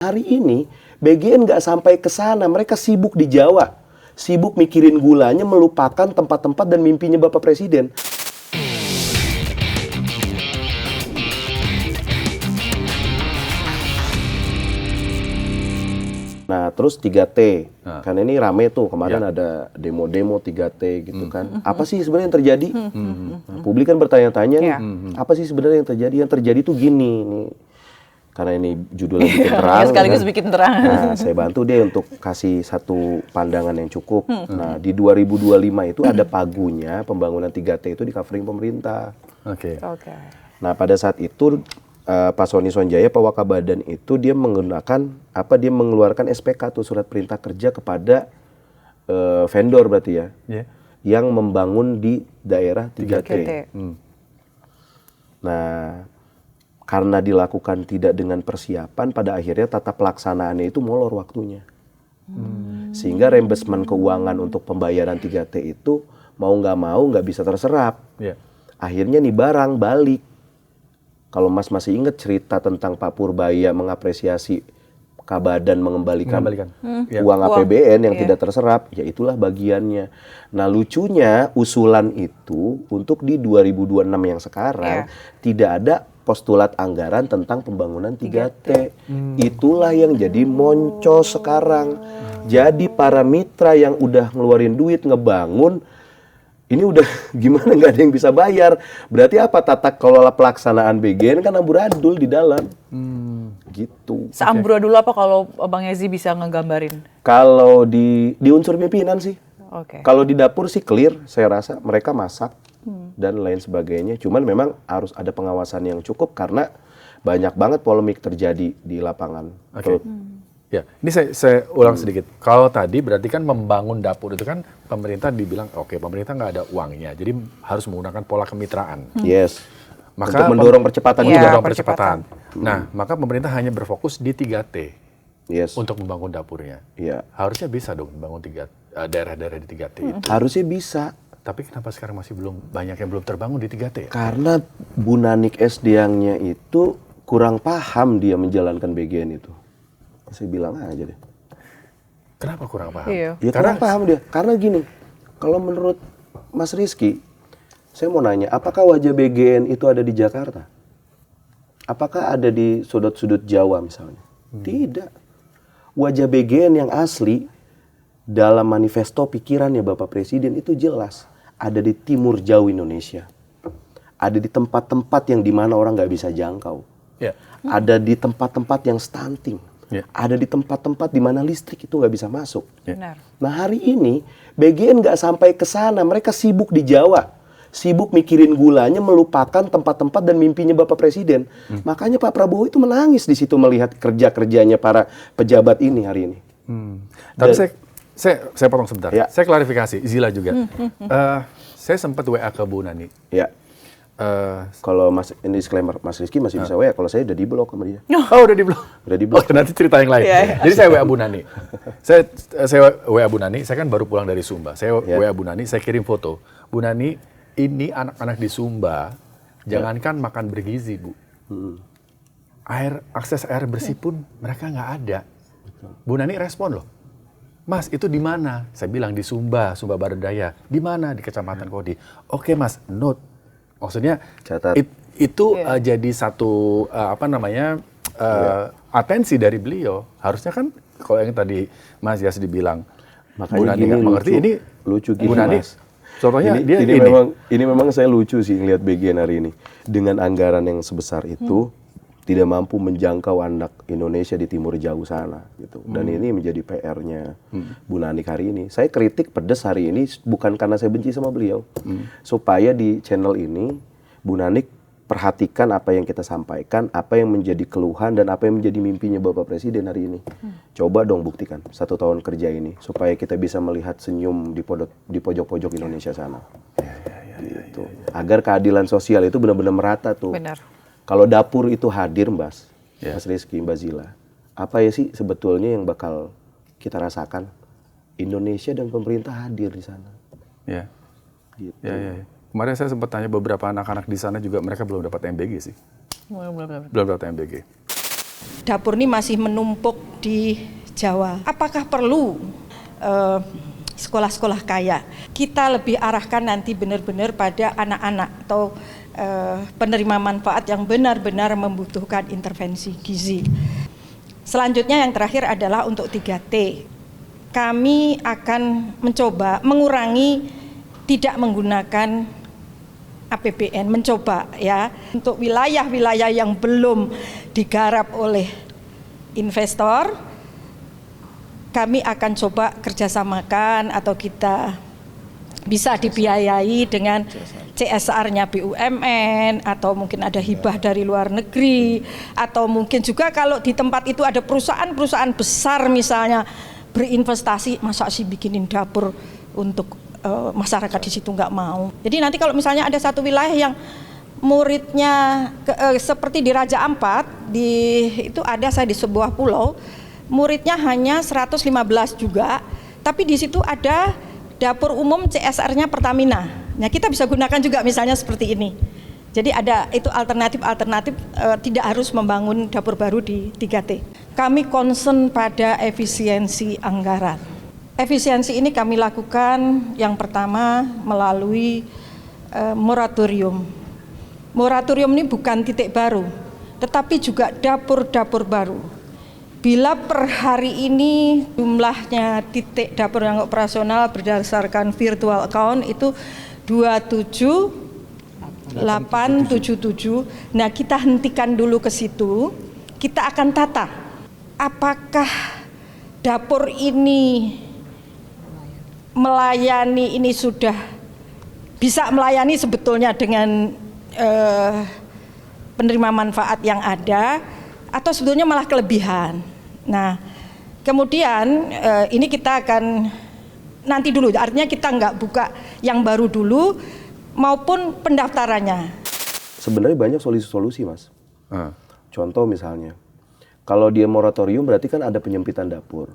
Hari ini BGN nggak sampai ke sana, mereka sibuk di Jawa, sibuk mikirin gulanya, melupakan tempat-tempat dan mimpinya Bapak Presiden. Nah, terus 3T, kan ini rame tuh, kemarin ada demo-demo 3T gitu kan. Apa sih sebenarnya yang terjadi? Nah, publik kan bertanya-tanya nih, apa sih sebenarnya yang terjadi? Yang terjadi tuh gini, nih. Karena ini judulnya bikin terang. Sekaligus kan? bikin terang. Nah, saya bantu deh untuk kasih satu pandangan yang cukup. Nah, di 2025 itu ada pagunya pembangunan 3T itu di covering pemerintah. Oke. Nah, pada saat itu Pak Sony Sonjaya, Pak Wakabadan itu dia menggunakan dia mengeluarkan SPK tuh, surat perintah kerja kepada vendor berarti ya, yang membangun di daerah 3T. Nah, karena dilakukan tidak dengan persiapan, pada akhirnya tata pelaksanaannya itu molor waktunya. Sehingga reimbursement keuangan untuk pembayaran 3T itu mau nggak bisa terserap. Akhirnya nih barang balik. Kalau Mas masih ingat cerita tentang Pak Purbaya mengapresiasi Kabadan mengembalikan uang APBN yang tidak terserap, ya itulah bagiannya. Nah, lucunya usulan itu untuk di 2026 yang sekarang tidak ada postulat anggaran tentang pembangunan 3T. Itulah yang jadi moncos sekarang. Jadi para mitra yang udah ngeluarin duit ngebangun, ini udah gimana nggak ada yang bisa bayar. Berarti apa, tata kelola pelaksanaan BGN kan amburadul di dalam. Gitu. Seamburadul apa kalau Bang Ezi bisa ngegambarin? Kalau di unsur pimpinan sih. Kalau di dapur sih clear, saya rasa mereka masak dan lain sebagainya. Cuman memang harus ada pengawasan yang cukup karena banyak banget polemik terjadi di lapangan. Ya, ini saya ulang sedikit. Kalau tadi berarti kan membangun dapur itu kan pemerintah dibilang pemerintah nggak ada uangnya, jadi harus menggunakan pola kemitraan. Yes. Maka untuk mendorong percepatan juga. Percepatan. Nah, maka pemerintah hanya berfokus di 3T. Yes. Untuk membangun dapurnya. Iya. Harusnya bisa dong membangun daerah-daerah di 3T itu. Harusnya bisa. Tapi kenapa sekarang masih banyak yang belum terbangun di 3T? Karena Bu Nanik SDang-nya itu kurang paham dia menjalankan BGN itu. Saya bilang aja deh. Kenapa kurang paham? Iya. Ya kurang paham dia. Karena gini, kalau menurut Mas Rizky, saya mau nanya, apakah wajah BGN itu ada di Jakarta? Apakah ada di sudut-sudut Jawa misalnya? Tidak. Wajah BGN yang asli dalam manifesto pikirannya Bapak Presiden itu jelas. Ada di timur jauh Indonesia. Ada di tempat-tempat yang dimana orang nggak bisa jangkau. Ada di tempat-tempat yang stunting. Ada di tempat-tempat di mana listrik itu nggak bisa masuk. Nah, hari ini BGN nggak sampai ke sana, mereka sibuk di Jawa, sibuk mikirin gulanya, melupakan tempat-tempat dan mimpinya Bapak Presiden. Makanya Pak Prabowo itu menangis di situ melihat kerja-kerjanya para pejabat ini hari ini. Tapi saya potong sebentar. Saya klarifikasi, Zila juga. Saya sempat WA ke Bu Nani. Kalau Mas, ini disclaimer, Mas Rizky masih bisa WA, kalau saya udah di-blok sama dia. Oh, udah di-blok? Udah di-blok. Oh, nanti cerita yang lain. Jadi saya WA Bu Nani. Saya WA Bu Nani, saya kan baru pulang dari Sumba. Saya WA Bu Nani, saya kirim foto. Bu Nani, ini anak-anak di Sumba, jangankan makan bergizi, Bu. Akses air bersih pun mereka nggak ada. Bu Nani respon loh. Mas, itu di mana? Saya bilang di Sumba Barat Daya. Di mana? Di Kecamatan Kodi. Oke, Mas, note. Maksudnya itu jadi satu atensi dari beliau. Harusnya kan kalau yang tadi Mas Yas dibilang, makanya gini mengerti ini lucu gini, Bu Nani, Mas. Contohnya ini memang saya lucu sih ngelihat BGN hari ini dengan anggaran yang sebesar itu tidak mampu menjangkau anak Indonesia di timur jauh sana gitu. Dan ini menjadi PR-nya Bu Nanik hari ini. Saya kritik pedas hari ini bukan karena saya benci sama beliau. Supaya di channel ini Bu Nanik perhatikan apa yang kita sampaikan, apa yang menjadi keluhan dan apa yang menjadi mimpinya Bapak Presiden hari ini. Coba dong buktikan 1 tahun kerja ini supaya kita bisa melihat senyum di pojok-pojok Indonesia sana. Gitu. Agar keadilan sosial itu benar-benar merata tuh. Benar. Kalau dapur itu hadir, Mas Rizky, Mbak Zila, apa ya sih sebetulnya yang bakal kita rasakan? Indonesia dan pemerintah hadir di sana. Gitu. Kemarin saya sempat tanya beberapa anak-anak di sana juga, mereka belum dapat MBG sih. Belum dapat MBG. Dapur ini masih menumpuk di Jawa. Apakah perlu sekolah-sekolah kaya? Kita lebih arahkan nanti benar-benar pada anak-anak atau penerima manfaat yang benar-benar membutuhkan intervensi gizi. Selanjutnya yang terakhir adalah untuk 3T. Kami akan mencoba mengurangi tidak menggunakan APBN, mencoba ya untuk wilayah-wilayah yang belum digarap oleh investor, kami akan coba kerjasamakan atau kita bisa dibiayai dengan CSR-nya BUMN atau mungkin ada hibah dari luar negeri, atau mungkin juga kalau di tempat itu ada perusahaan-perusahaan besar misalnya berinvestasi, masa sih bikinin dapur untuk masyarakat di situ nggak mau. Jadi nanti kalau misalnya ada satu wilayah yang muridnya seperti di Raja Ampat, itu ada saya di sebuah pulau, muridnya hanya 115 juga, tapi di situ ada dapur umum CSR-nya Pertamina. Nah, kita bisa gunakan juga misalnya seperti ini. Jadi ada itu alternatif tidak harus membangun dapur baru di 3T. Kami concern pada efisiensi anggaran. Efisiensi ini kami lakukan yang pertama melalui moratorium. Moratorium ini bukan titik baru, tetapi juga dapur-dapur baru. Bila per hari ini jumlahnya titik dapur yang operasional berdasarkan virtual account itu 27877. Nah, kita hentikan dulu ke situ. Kita akan tata apakah dapur ini melayani, ini sudah bisa melayani sebetulnya dengan penerima manfaat yang ada, atau sebetulnya malah kelebihan. Nah, kemudian ini kita akan nanti dulu, artinya kita nggak buka yang baru dulu maupun pendaftarannya. Sebenarnya banyak solusi-solusi, Mas. Contoh misalnya, kalau dia moratorium berarti kan ada penyempitan dapur.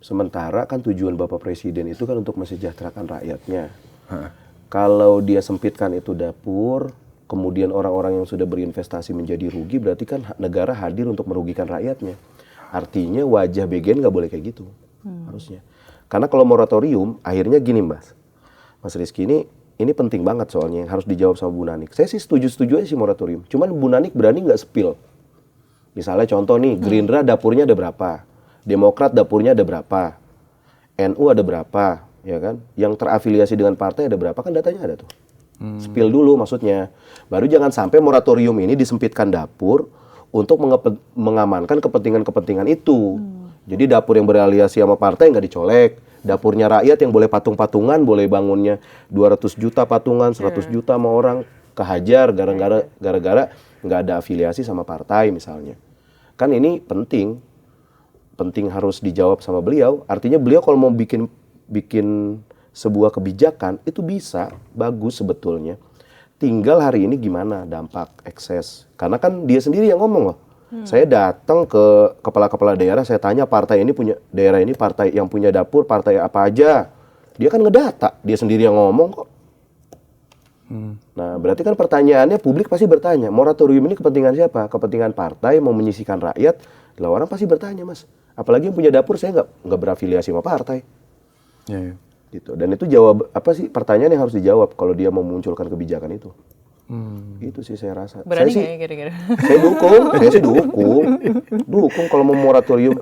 Sementara kan tujuan Bapak Presiden itu kan untuk mesejahterakan rakyatnya. Kalau dia sempitkan itu dapur, kemudian orang-orang yang sudah berinvestasi menjadi rugi, berarti kan negara hadir untuk merugikan rakyatnya. Artinya wajah BGN nggak boleh kayak gitu, harusnya. Karena kalau moratorium, akhirnya gini Mas Rizky, ini penting banget soalnya yang harus dijawab sama Bu Nanik. Saya sih setuju aja sih moratorium. Cuman Bu Nanik berani nggak spill. Misalnya contoh nih, Gerindra dapurnya ada berapa? Demokrat dapurnya ada berapa? NU ada berapa? Ya kan? Yang terafiliasi dengan partai ada berapa? Kan datanya ada tuh. Spill dulu maksudnya. Baru jangan sampai moratorium ini disempitkan dapur untuk mengamankan kepentingan-kepentingan itu. Jadi dapur yang beraliasi sama partai nggak dicolek. Dapurnya rakyat yang boleh patung-patungan, boleh bangunnya 200 juta patungan, 100 juta sama orang, kehajar gara-gara nggak ada afiliasi sama partai misalnya. Kan ini penting harus dijawab sama beliau. Artinya beliau kalau mau bikin sebuah kebijakan itu bisa, bagus sebetulnya. Tinggal hari ini gimana dampak ekses. Karena kan dia sendiri yang ngomong loh. Saya datang ke kepala-kepala daerah, saya tanya partai ini punya, daerah ini partai yang punya dapur, partai apa aja. Dia kan ngedata, dia sendiri yang ngomong kok. Nah, berarti kan pertanyaannya publik pasti bertanya, moratorium ini kepentingan siapa? Kepentingan partai mau menyisihkan rakyat? Lah orang pasti bertanya, Mas. Apalagi yang punya dapur, saya nggak berafiliasi sama partai. Ya. Gitu. Dan itu jawab apa sih pertanyaan yang harus dijawab kalau dia memunculkan kebijakan itu. Itu sih saya rasa. Berani saya nggak ya kira-kira? Saya sih dukung kalau mau moratorium.